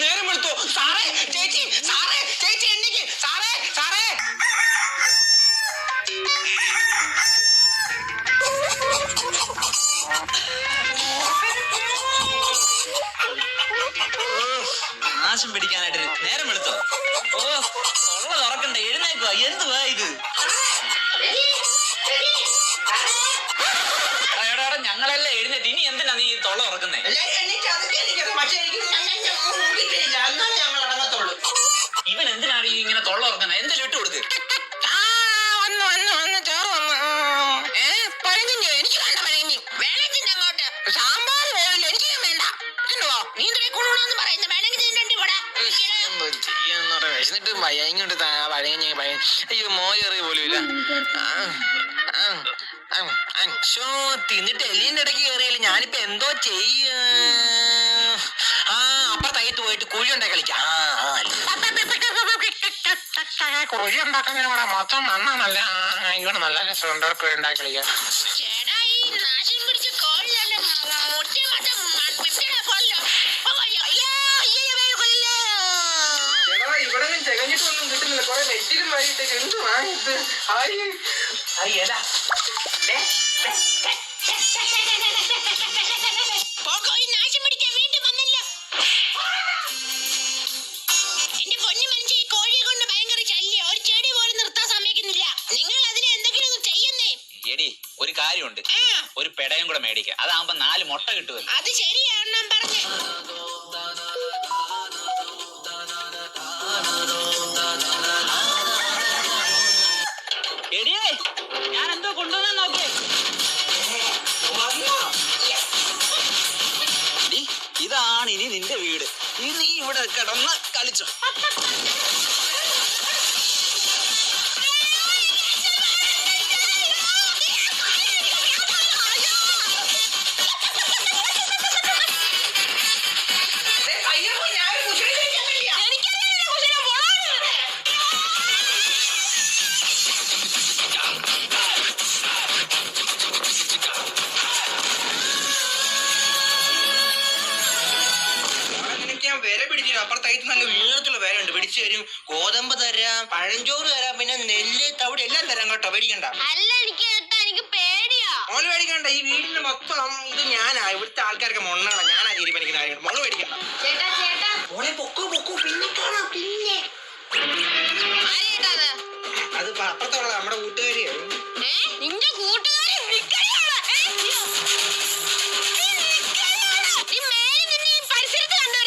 നേരം എടുത്തു സാറേ ചേച്ചി സാറേ ചേച്ചി എണ്ണിക്ക് സാറേ സാറേ. നാശം പിടിക്കാനായിട്ട് നേരം എടുത്തോ. ഓ തൊള്ള തുറക്കണ്ട, എഴുന്നേക്കുക. എന്തുവാ ഇത്? ഞങ്ങളെല്ലാം എഴുന്നേറ്റ്. ഇനി എന്തിനാ നീ തൊള്ള തുറക്കുന്നേ? ഇവൻ എന്തിനാണ് ഈ ഇങ്ങനെ തൊള്ള തുറക്കുന്നത്? എന്തെങ്കിലും ഇട്ട് കൊടുക്ക്. എനിക്ക് വേണ്ട പഴങ്ങി വേണമെങ്കിൽ അങ്ങോട്ട് സാമ്പാർ പോയില്ല. എനിക്ക് വേണ്ട. നീ കൊണ്ടുപോകണമെന്ന് പറയുന്നത് വേണമെങ്കിൽ വിശന്നിട്ട് ഇങ്ങോട്ട് പഴങ്ങി അയ്യോ മോചറി പോലും ഇല്ല. തിന്നിട്ട് എല്ലിന്റെ ഇടയ്ക്ക് കയറിയാലും ഞാനിപ്പോ എന്തോ ചെയ്യ. അപ്പുറത്തകത്ത് പോയിട്ട് കുഴി ഉണ്ടാക്കി കളിക്കാം. കുഴി ഉണ്ടാക്കാൻ മൊത്തം മണ്ണാണല്ല. ഇവിടെ നല്ല രസമുണ്ട് കുഴി ഉണ്ടാക്കി കളിക്കാം. ഇവിടെ തികഞ്ഞിട്ടൊന്നും കിട്ടുന്നില്ല. കൊറേ വെറ്റിലും വൈകിട്ട് എന്തുവാ ഇത്? എന്റെ പൊന്നു മനുഷ്യ, ഈ കോഴിയെ കൊണ്ട് ഭയങ്കര ശല്യം. ഒരു ചെടി പോലും നിർത്താൻ സമ്മതിക്കുന്നില്ല. നിങ്ങൾ അതിനെ എന്തെങ്കിലും ചെയ്യുന്നേ. എടി ഒരു കാര്യമുണ്ട്, ഒരു പെടയും കൂടെ മേടിക്കാം. അതാകുമ്പോ 4 മുട്ട കിട്ടുമല്ലോ. അത് ശരിയാണ് ഞാൻ പറഞ്ഞേ. എടിയേ ഞാൻ എന്തോ കൊണ്ടുവന്നാ നോക്കിയേ. ഇതാണ് ഇനി നിന്റെ വീട്. നീ ഇവിടെ കിടന്ന് കളിച്ചോ. വില പിടിച്ചു. അപ്പുറത്തായിട്ട് നല്ല നീളത്തുള്ള വില ഉണ്ട്. പിടിച്ചു തരും. ഗോതമ്പ് തരാം, പഴഞ്ചോറ് തരാം, പിന്നെ നെല്ല് തവിട് എല്ലാം തരാം കേട്ടോ. പേടിക്കണ്ട. എനിക്ക് പേടിയാ. മോള് പേടിക്കണ്ട. ഈ വീടിന്റെ മൊത്തം ഇത് ഞാനാ. ഇവിടുത്തെ ആൾക്കാർക്ക് മൊണ്ണാണ്. ഞാനാ തീരുമാനിക്കുന്ന കാര്യങ്ങൾ. മോള് പേടിക്കണ്ട. മോളെ പൊക്കോ പൊക്കോ. പിന്നെ കാണാം. പിന്നെ അത് അപ്പുറത്തുള്ള നമ്മുടെ കൂട്ടുകാരിയാണ്. നിന്റെ കൂട്ടുകാരി പരിസരത്ത് കണ്ടോ?